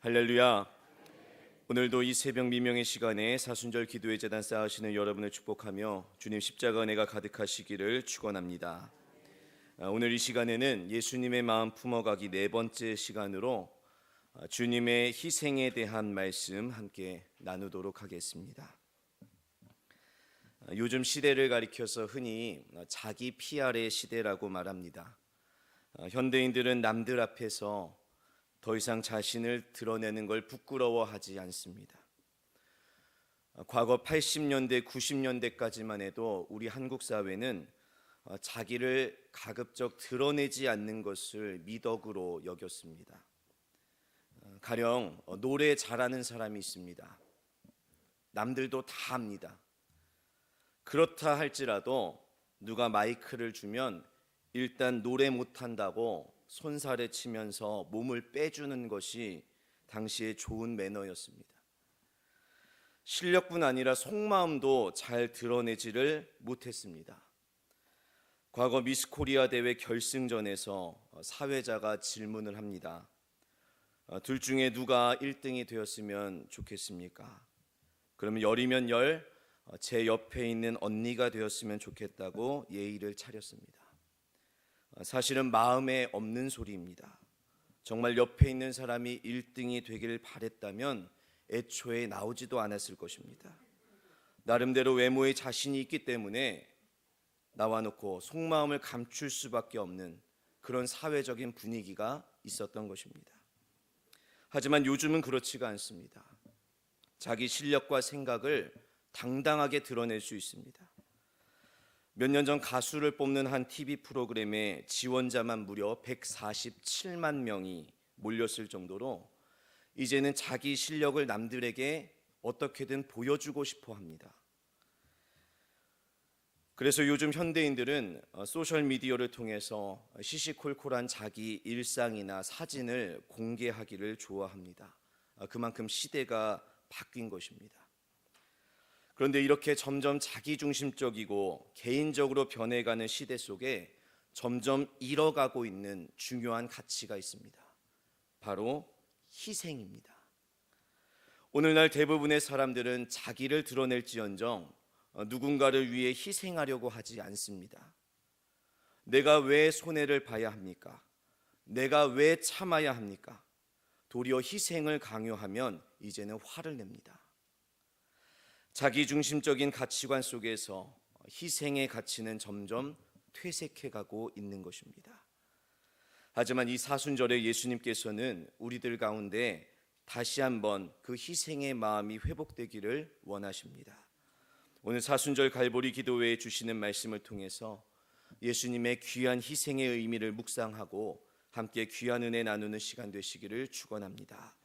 할렐루야. 오늘도 이 새벽 미명의 시간에 사순절 기도의 제단 쌓으시는 여러분을 축복하며 주님 십자가 은혜가 가득하시기를 축원합니다. 오늘 이 시간에는 예수님의 마음 품어가기 네 번째 시간으로 주님의 희생에 대한 말씀 함께 나누도록 하겠습니다. 요즘 시대를 가리켜서 흔히 자기 PR의 시대라고 말합니다. 현대인들은 남들 앞에서 더 이상 자신을 드러내는 걸 부끄러워하지 않습니다. 과거 80년대, 90년대까지만 해도 우리 한국 사회는 자기를 가급적 드러내지 않는 것을 미덕으로 여겼습니다. 가령 노래 잘하는 사람이 있습니다. 남들도 다 합니다. 그렇다 할지라도 누가 마이크를 주면 일단 노래 못한다고 손살에 치면서 몸을 빼주는 것이 당시의 좋은 매너였습니다. 실력뿐 아니라 속마음도 잘 드러내지를 못했습니다. 과거 미스 코리아 대회 결승전에서 사회자가 질문을 합니다. 둘 중에 누가 1등이 되었으면 좋겠습니까? 그러면 열이면 열, 제 옆에 있는 언니가 되었으면 좋겠다고 예의를 차렸습니다. 사실은 마음에 없는 소리입니다. 정말 옆에 있는 사람이 1등이 되기를 바랬다면 애초에 나오지도 않았을 것입니다. 나름대로 외모에 자신이 있기 때문에 나와놓고 속마음을 감출 수밖에 없는 그런 사회적인 분위기가 있었던 것입니다. 하지만 요즘은 그렇지가 않습니다. 자기 실력과 생각을 당당하게 드러낼 수 있습니다. 몇 년 전 가수를 뽑는 한 TV 프로그램에 지원자만 무려 147만 명이 몰렸을 정도로 이제는 자기 실력을 남들에게 어떻게든 보여주고 싶어 합니다. 그래서 요즘 현대인들은 소셜미디어를 통해서 시시콜콜한 자기 일상이나 사진을 공개하기를 좋아합니다. 그만큼 시대가 바뀐 것입니다. 그런데 이렇게 점점 자기중심적이고 개인적으로 변해가는 시대 속에 점점 잃어가고 있는 중요한 가치가 있습니다. 바로 희생입니다. 오늘날 대부분의 사람들은 자기를 드러낼지언정 누군가를 위해 희생하려고 하지 않습니다. 내가 왜 손해를 봐야 합니까? 내가 왜 참아야 합니까? 도리어 희생을 강요하면 이제는 화를 냅니다. 자기중심적인 가치관 속에서 희생의 가치는 점점 퇴색해가고 있는 것입니다. 하지만 이 사순절에 예수님께서는 우리들 가운데 다시 한번 그 희생의 마음이 회복되기를 원하십니다. 오늘 사순절 갈보리 기도회에 주시는 말씀을 통해서 예수님의 귀한 희생의 의미를 묵상하고 함께 귀한 은혜 나누는 시간 되시기를 축원합니다.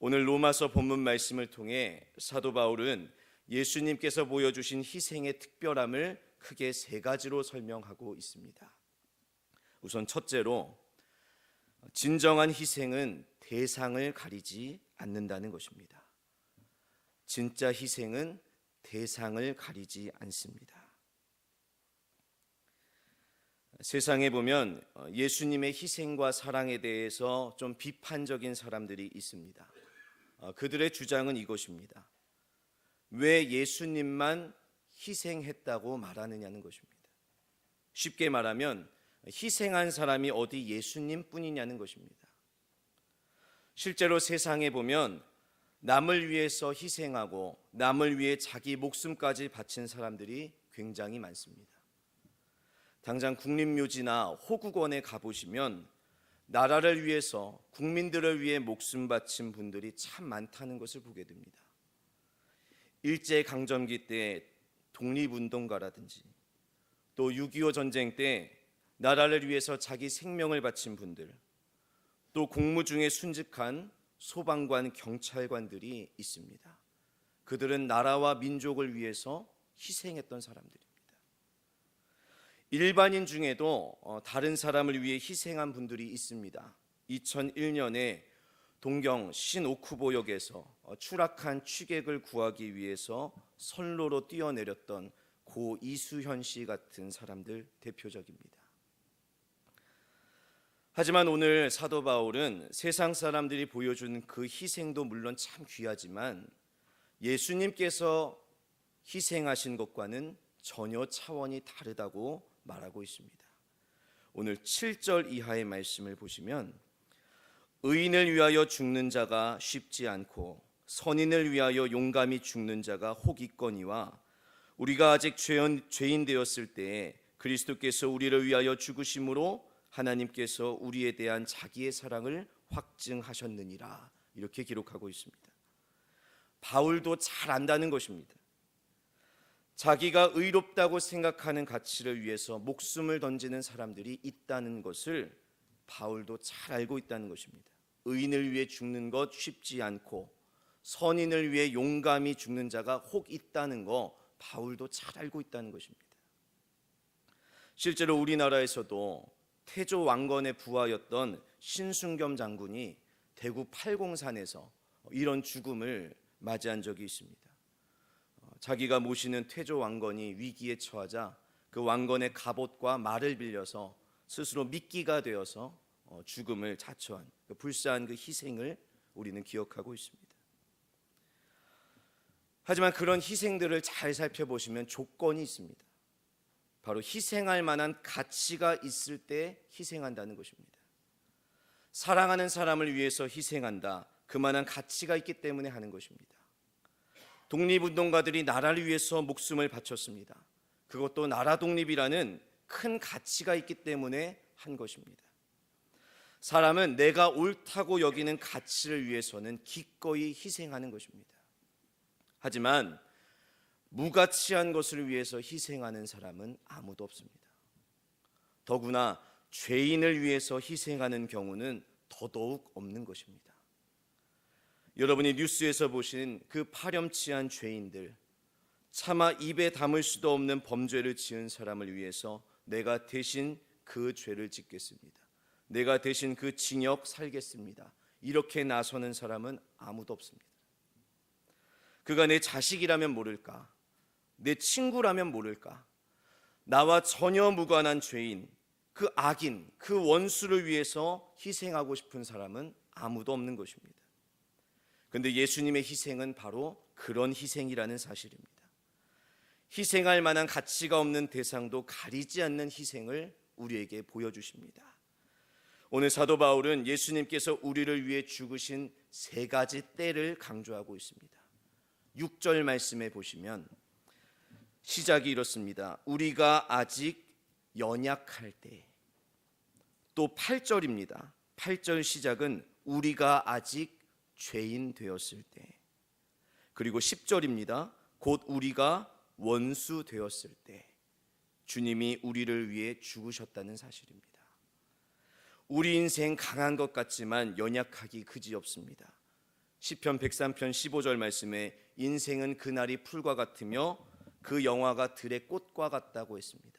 오늘 로마서 본문 말씀을 통해 사도 바울은 예수님께서 보여주신 희생의 특별함을 크게 세 가지로 설명하고 있습니다. 우선 첫째로 진정한 희생은 대상을 가리지 않는다는 것입니다. 진짜 희생은 대상을 가리지 않습니다. 세상에 보면 예수님의 희생과 사랑에 대해서 좀 비판적인 사람들이 있습니다. 그들의 주장은 이것입니다. 왜 예수님만 희생했다고 말하느냐는 것입니다. 쉽게 말하면 희생한 사람이 어디 예수님뿐이냐는 것입니다. 실제로 세상에 보면 남을 위해서 희생하고 남을 위해 자기 목숨까지 바친 사람들이 굉장히 많습니다. 당장 국립묘지나 호국원에 가보시면 나라를 위해서 국민들을 위해 목숨 바친 분들이 참 많다는 것을 보게 됩니다. 일제강점기 때 독립운동가라든지 또 6.25 전쟁 때 나라를 위해서 자기 생명을 바친 분들, 또 공무 중에 순직한 소방관, 경찰관들이 있습니다. 그들은 나라와 민족을 위해서 희생했던 사람들입니다. 일반인 중에도 다른 사람을 위해 희생한 분들이 있습니다. 2001년에 동경 신오쿠보역에서 추락한 취객을 구하기 위해서 선로로 뛰어내렸던 고 이수현 씨 같은 사람들 대표적입니다. 하지만 오늘 사도 바울은 세상 사람들이 보여준 그 희생도 물론 참 귀하지만 예수님께서 희생하신 것과는 전혀 차원이 다르다고 말하고 있습니다. 오늘 7절 이하의 말씀을 보시면 의인을 위하여 죽는 자가 쉽지 않고 선인을 위하여 용감히 죽는 자가 혹 있거니와 우리가 아직 죄인 되었을 때에 그리스도께서 우리를 위하여 죽으심으로 하나님께서 우리에 대한 자기의 사랑을 확증하셨느니라. 이렇게 기록하고 있습니다. 바울도 잘 안다는 것입니다. 자기가 의롭다고 생각하는 가치를 위해서 목숨을 던지는 사람들이 있다는 것을 바울도 잘 알고 있다는 것입니다. 의인을 위해 죽는 것 쉽지 않고 선인을 위해 용감히 죽는 자가 혹 있다는 거 바울도 잘 알고 있다는 것입니다. 실제로 우리나라에서도 태조 왕건의 부하였던 신순겸 장군이 대구 팔공산에서 이런 죽음을 맞이한 적이 있습니다. 자기가 모시는 태조 왕건이 위기에 처하자 그 왕건의 갑옷과 말을 빌려서 스스로 미끼가 되어서 죽음을 자처한 그 불사한 그 희생을 우리는 기억하고 있습니다. 하지만 그런 희생들을 잘 살펴보시면 조건이 있습니다. 바로 희생할 만한 가치가 있을 때 희생한다는 것입니다. 사랑하는 사람을 위해서 희생한다. 그만한 가치가 있기 때문에 하는 것입니다. 독립운동가들이 나라를 위해서 목숨을 바쳤습니다. 그것도 나라 독립이라는 큰 가치가 있기 때문에 한 것입니다. 사람은 내가 옳다고 여기는 가치를 위해서는 기꺼이 희생하는 것입니다. 하지만 무가치한 것을 위해서 희생하는 사람은 아무도 없습니다. 더구나 죄인을 위해서 희생하는 경우는 더더욱 없는 것입니다. 여러분이 뉴스에서 보신 그 파렴치한 죄인들, 차마 입에 담을 수도 없는 범죄를 지은 사람을 위해서 내가 대신 그 죄를 짓겠습니다. 내가 대신 그 징역 살겠습니다. 이렇게 나서는 사람은 아무도 없습니다. 그가 내 자식이라면 모를까? 내 친구라면 모를까? 나와 전혀 무관한 죄인, 그 악인, 그 원수를 위해서 희생하고 싶은 사람은 아무도 없는 것입니다. 그런데 예수님의 희생은 바로 그런 희생이라는 사실입니다. 희생할 만한 가치가 없는 대상도 가리지 않는 희생을 우리에게 보여주십니다. 오늘 사도 바울은 예수님께서 우리를 위해 죽으신 세 가지 때를 강조하고 있습니다. 6절 말씀에 보시면 시작이 이렇습니다. 우리가 아직 연약할 때. 또 8절입니다. 8절 시작은 우리가 아직 죄인 되었을 때. 그리고 10절입니다. 곧 우리가 원수 되었을 때 주님이 우리를 위해 죽으셨다는 사실입니다. 우리 인생 강한 것 같지만 연약하기 그지없습니다. 시편 103편 15절 말씀에 인생은 그날이 풀과 같으며 그 영화가 들의 꽃과 같다고 했습니다.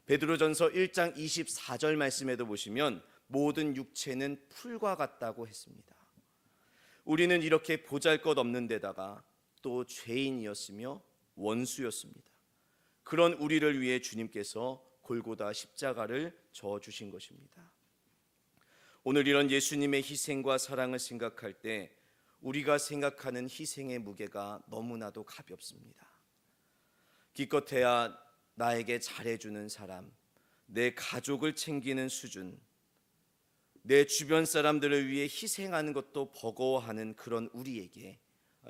베드로전서 1장 24절 말씀에도 보시면 모든 육체는 풀과 같다고 했습니다. 우리는 이렇게 보잘것없는 데다가 또 죄인이었으며 원수였습니다. 그런 우리를 위해 주님께서 골고다 십자가를 져주신 것입니다. 오늘 이런 예수님의 희생과 사랑을 생각할 때 우리가 생각하는 희생의 무게가 너무나도 가볍습니다. 기껏해야 나에게 잘해주는 사람, 내 가족을 챙기는 수준, 내 주변 사람들을 위해 희생하는 것도 버거워하는 그런 우리에게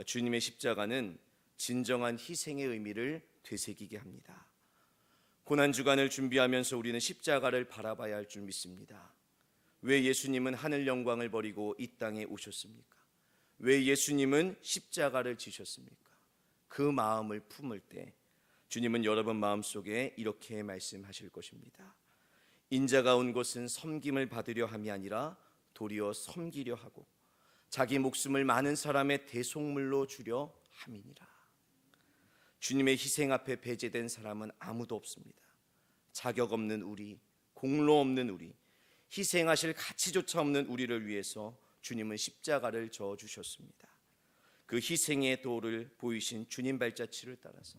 주님의 십자가는 진정한 희생의 의미를 되새기게 합니다. 고난주간을 준비하면서 우리는 십자가를 바라봐야 할 줄 믿습니다. 왜 예수님은 하늘 영광을 버리고 이 땅에 오셨습니까? 왜 예수님은 십자가를 지셨습니까? 그 마음을 품을 때 주님은 여러분 마음속에 이렇게 말씀하실 것입니다. 인자가 온 것은 섬김을 받으려 함이 아니라 도리어 섬기려 하고 자기 목숨을 많은 사람의 대속물로 주려 함이니라. 주님의 희생 앞에 배제된 사람은 아무도 없습니다. 자격 없는 우리, 공로 없는 우리, 희생하실 가치조차 없는 우리를 위해서 주님은 십자가를 져 주셨습니다. 그 희생의 도를 보이신 주님 발자취를 따라서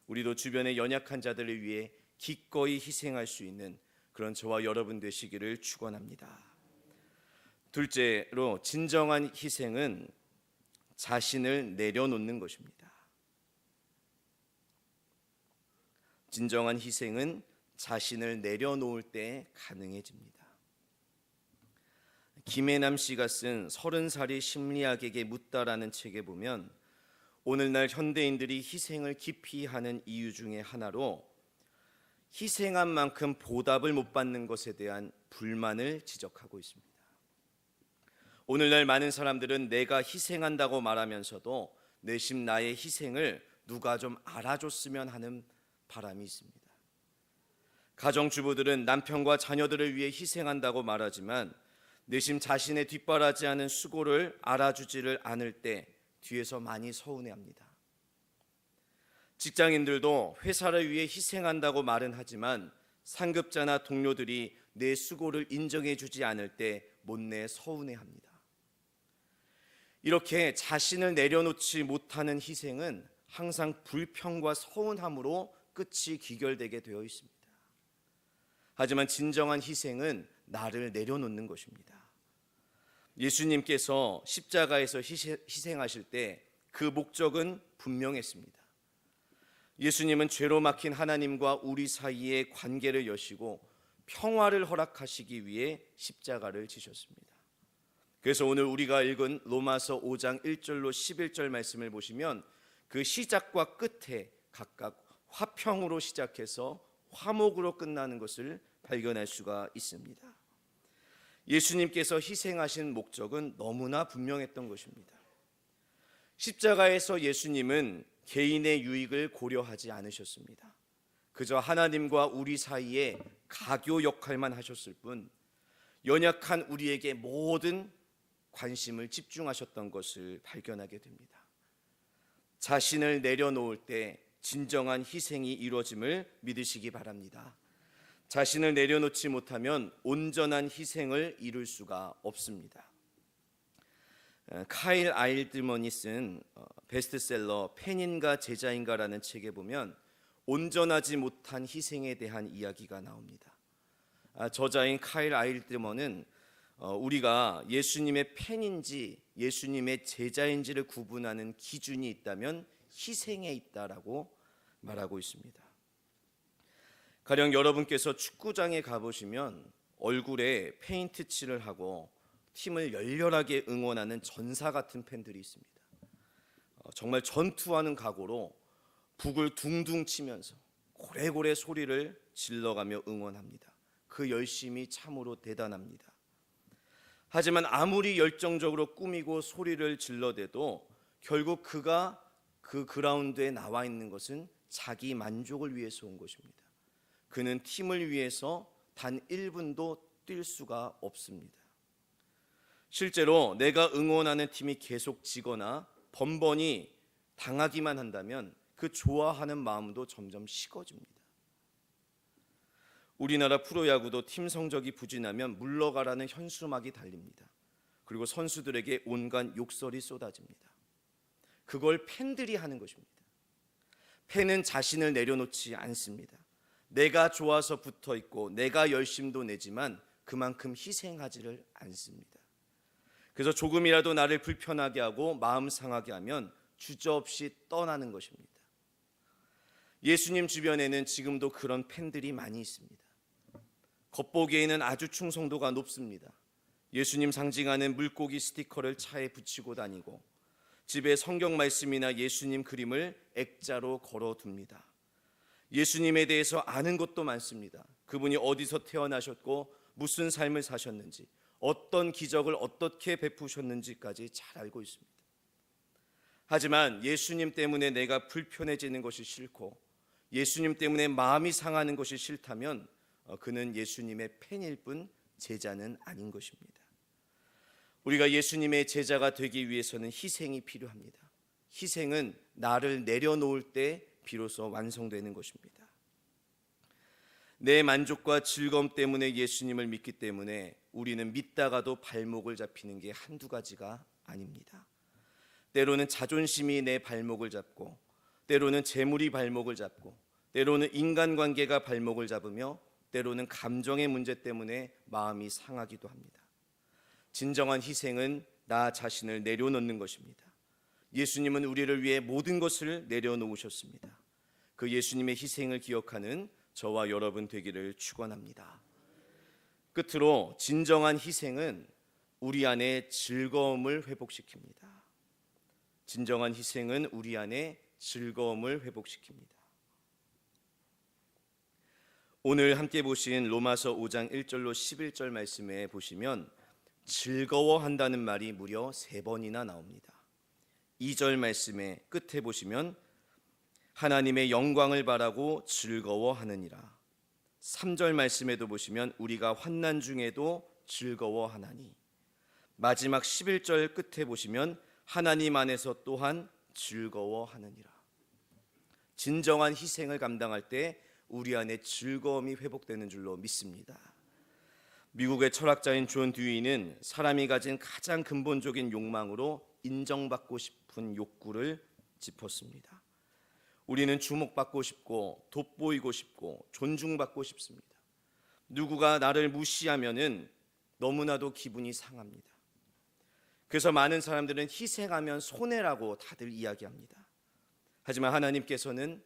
우리도 주변의 연약한 자들을 위해 기꺼이 희생할 수 있는 그런 저와 여러분 되시기를 축원합니다. 둘째로, 진정한 희생은 자신을 내려놓는 것입니다. 진정한 희생은 자신을 내려놓을 때 가능해집니다. 김혜남 씨가 쓴 30살이 심리학에게 묻다라는 책에 보면 오늘날 현대인들이 희생을 기피 하는 이유 중에 하나로 희생한 만큼 보답을 못 받는 것에 대한 불만을 지적하고 있습니다. 오늘날 많은 사람들은 내가 희생한다고 말하면서도 내심 나의 희생을 누가 좀 알아줬으면 하는 바람이 있습니다. 가정주부들은 남편과 자녀들을 위해 희생한다고 말하지만 내심 자신의 뒷바라지하는 수고를 알아주지를 않을 때 뒤에서 많이 서운해합니다. 직장인들도 회사를 위해 희생한다고 말은 하지만 상급자나 동료들이 내 수고를 인정해주지 않을 때 못내 서운해합니다. 이렇게 자신을 내려놓지 못하는 희생은 항상 불평과 서운함으로 끝이 귀결되게 되어 있습니다. 하지만 진정한 희생은 나를 내려놓는 것입니다. 예수님께서 십자가에서 희생하실 때 그 목적은 분명했습니다. 예수님은 죄로 막힌 하나님과 우리 사이의 관계를 여시고 평화를 허락하시기 위해 십자가를 지셨습니다. 그래서 오늘 우리가 읽은 로마서 5장 1절로 11절 말씀을 보시면 그 시작과 끝에 각각 화평으로 시작해서 화목으로 끝나는 것을 발견할 수가 있습니다. 예수님께서 희생하신 목적은 너무나 분명했던 것입니다. 십자가에서 예수님은 개인의 유익을 고려하지 않으셨습니다. 그저 하나님과 우리 사이에 가교 역할만 하셨을 뿐 연약한 우리에게 모든 관심을 집중하셨던 것을 발견하게 됩니다. 자신을 내려놓을 때 진정한 희생이 이루어짐을 믿으시기 바랍니다. 자신을 내려놓지 못하면 온전한 희생을 이룰 수가 없습니다. 카일 아일드먼이 쓴 베스트셀러 팬인가 제자인가라는 책에 보면 온전하지 못한 희생에 대한 이야기가 나옵니다. 저자인 카일 아일드먼은 우리가 예수님의 팬인지 예수님의 제자인지를 구분하는 기준이 있다면 희생에 있다라고 말하고 있습니다. 가령 여러분께서 축구장에 가보시면 얼굴에 페인트 칠을 하고 팀을 열렬하게 응원하는 전사 같은 팬들이 있습니다. 정말 전투하는 각오로 북을 둥둥 치면서 고래고래 소리를 질러가며 응원합니다. 그 열심이 참으로 대단합니다. 하지만 아무리 열정적으로 꾸미고 소리를 질러대도 결국 그가 그 그라운드에 나와 있는 것은 자기 만족을 위해서 온 것입니다. 그는 팀을 위해서 단 1분도 뛸 수가 없습니다. 실제로 내가 응원하는 팀이 계속 지거나 번번이 당하기만 한다면 그 좋아하는 마음도 점점 식어집니다. 우리나라 프로야구도 팀 성적이 부진하면 물러가라는 현수막이 달립니다. 그리고 선수들에게 온갖 욕설이 쏟아집니다. 그걸 팬들이 하는 것입니다. 팬은 자신을 내려놓지 않습니다. 내가 좋아서 붙어 있고 내가 열심도 내지만 그만큼 희생하지를 않습니다. 그래서 조금이라도 나를 불편하게 하고 마음 상하게 하면 주저없이 떠나는 것입니다. 예수님 주변에는 지금도 그런 팬들이 많이 있습니다. 겉보기에는 아주 충성도가 높습니다. 예수님 상징하는 물고기 스티커를 차에 붙이고 다니고 집에 성경 말씀이나 예수님 그림을 액자로 걸어둡니다. 예수님에 대해서 아는 것도 많습니다. 그분이 어디서 태어나셨고 무슨 삶을 사셨는지, 어떤 기적을 어떻게 베푸셨는지까지 잘 알고 있습니다. 하지만 예수님 때문에 내가 불편해지는 것이 싫고 예수님 때문에 마음이 상하는 것이 싫다면 그는 예수님의 팬일 뿐 제자는 아닌 것입니다. 우리가 예수님의 제자가 되기 위해서는 희생이 필요합니다. 희생은 나를 내려놓을 때 비로소 완성되는 것입니다. 내 만족과 즐거움 때문에 예수님을 믿기 때문에 우리는 믿다가도 발목을 잡히는 게 한두 가지가 아닙니다. 때로는 자존심이 내 발목을 잡고, 때로는 재물이 발목을 잡고, 때로는 인간관계가 발목을 잡으며 때로는 감정의 문제 때문에 마음이 상하기도 합니다. 진정한 희생은 나 자신을 내려놓는 것입니다. 예수님은 우리를 위해 모든 것을 내려놓으셨습니다. 그 예수님의 희생을 기억하는 저와 여러분 되기를 축원합니다. 끝으로 진정한 희생은 우리 안에 즐거움을 회복시킵니다. 진정한 희생은 우리 안에 즐거움을 회복시킵니다. 오늘 함께 보신 로마서 5장 1절로 11절 말씀에 보시면 즐거워한다는 말이 무려 3번이나 나옵니다. 2절 말씀의 끝에 보시면 하나님의 영광을 바라고 즐거워하느니라. 3절 말씀에도 보시면 우리가 환난 중에도 즐거워하나니. 마지막 11절 끝에 보시면 하나님 안에서 또한 즐거워하느니라. 진정한 희생을 감당할 때 우리 안에 즐거움이 회복되는 줄로 믿습니다. 미국의 철학자인 존 듀이는 사람이 가진 가장 근본적인 욕망으로 인정받고 싶은 욕구를 짚었습니다. 우리는 주목받고 싶고 돋보이고 싶고 존중받고 싶습니다. 누구가 나를 무시하면은 너무나도 기분이 상합니다. 그래서 많은 사람들은 희생하면 손해라고 다들 이야기합니다. 하지만 하나님께서는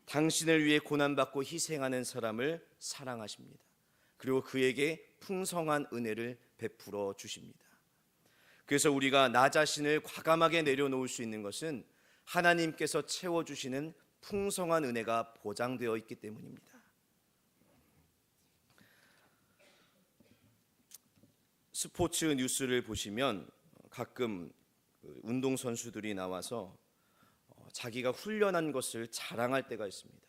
당신을 위해 고난받고 희생하는 사람을 사랑하십니다. 그리고 그에게 풍성한 은혜를 베풀어 주십니다. 그래서 우리가 나 자신을 과감하게 내려놓을 수 있는 것은 하나님께서 채워주시는 풍성한 은혜가 보장되어 있기 때문입니다. 스포츠 뉴스를 보시면 가끔 운동선수들이 나와서 자기가 훈련한 것을 자랑할 때가 있습니다.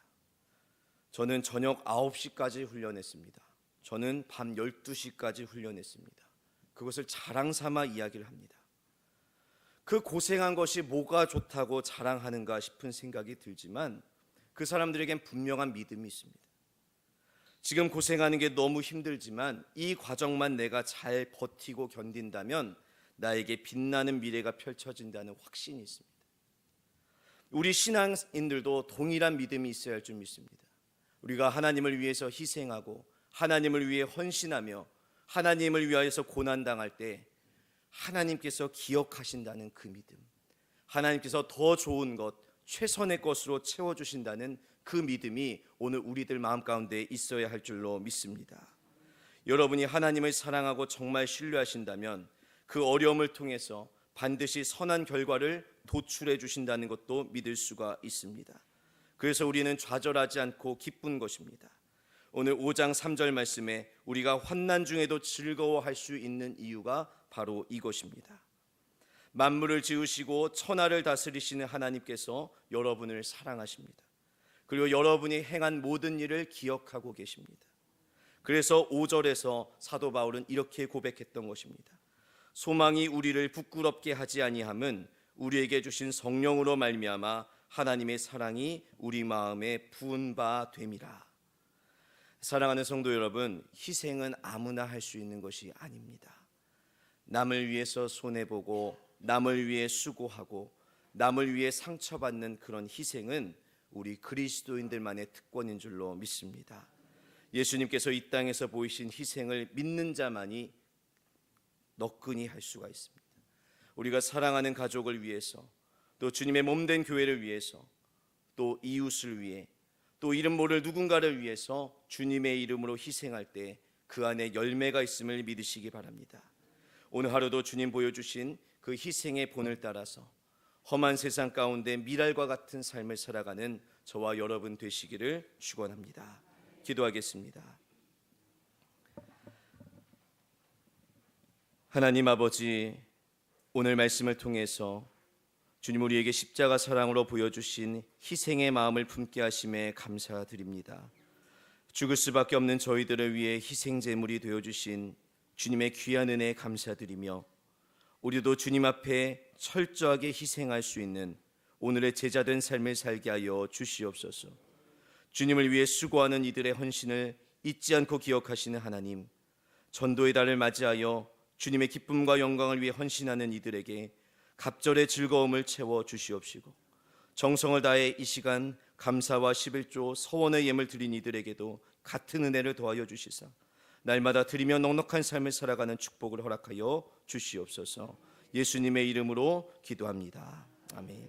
저는 저녁 9시까지 훈련했습니다. 저는 밤 12시까지 훈련했습니다. 그것을 자랑 삼아 이야기를 합니다. 그 고생한 것이 뭐가 좋다고 자랑하는가 싶은 생각이 들지만 그 사람들에겐 분명한 믿음이 있습니다. 지금 고생하는 게 너무 힘들지만 이 과정만 내가 잘 버티고 견딘다면 나에게 빛나는 미래가 펼쳐진다는 확신이 있습니다. 우리 신앙인들도 동일한 믿음이 있어야 할 줄 믿습니다. 우리가 하나님을 위해서 희생하고 하나님을 위해 헌신하며 하나님을 위하여서 고난당할 때 하나님께서 기억하신다는 그 믿음, 하나님께서 더 좋은 것, 최선의 것으로 채워주신다는 그 믿음이 오늘 우리들 마음 가운데 있어야 할 줄로 믿습니다. 여러분이 하나님을 사랑하고 정말 신뢰하신다면 그 어려움을 통해서 반드시 선한 결과를 도출해 주신다는 것도 믿을 수가 있습니다. 그래서 우리는 좌절하지 않고 기쁜 것입니다. 오늘 5장 3절 말씀에 우리가 환난 중에도 즐거워할 수 있는 이유가 바로 이것입니다. 만물을 지으시고 천하를 다스리시는 하나님께서 여러분을 사랑하십니다. 그리고 여러분이 행한 모든 일을 기억하고 계십니다. 그래서 5절에서 사도 바울은 이렇게 고백했던 것입니다. 소망이 우리를 부끄럽게 하지 아니함은 우리에게 주신 성령으로 말미암아 하나님의 사랑이 우리 마음에 부은 바 됨이라. 사랑하는 성도 여러분, 희생은 아무나 할 수 있는 것이 아닙니다. 남을 위해서 손해보고 남을 위해 수고하고 남을 위해 상처받는 그런 희생은 우리 그리스도인들만의 특권인 줄로 믿습니다. 예수님께서 이 땅에서 보이신 희생을 믿는 자만이 너끈히 할 수가 있습니다. 우리가 사랑하는 가족을 위해서, 또 주님의 몸된 교회를 위해서, 또 이웃을 위해, 또 이름 모를 누군가를 위해서 주님의 이름으로 희생할 때 그 안에 열매가 있음을 믿으시기 바랍니다. 오늘 하루도 주님 보여주신 그 희생의 본을 따라서 험한 세상 가운데 미랄과 같은 삶을 살아가는 저와 여러분 되시기를 축원합니다. 기도하겠습니다. 하나님 아버지, 오늘 말씀을 통해서 주님 우리에게 십자가 사랑으로 보여주신 희생의 마음을 품게 하심에 감사드립니다. 죽을 수밖에 없는 저희들을 위해 희생 제물이 되어주신 주님의 귀한 은혜에 감사드리며 우리도 주님 앞에 철저하게 희생할 수 있는 오늘의 제자된 삶을 살게 하여 주시옵소서. 주님을 위해 수고하는 이들의 헌신을 잊지 않고 기억하시는 하나님, 전도의 달을 맞이하여 주님의 기쁨과 영광을 위해 헌신하는 이들에게 갑절의 즐거움을 채워 주시옵시고, 정성을 다해 이 시간 감사와 11조 서원의 예물 드린 이들에게도 같은 은혜를 더하여 주시사 날마다 드리며 넉넉한 삶을 살아가는 축복을 허락하여 주시옵소서. 예수님의 이름으로 기도합니다. 아멘.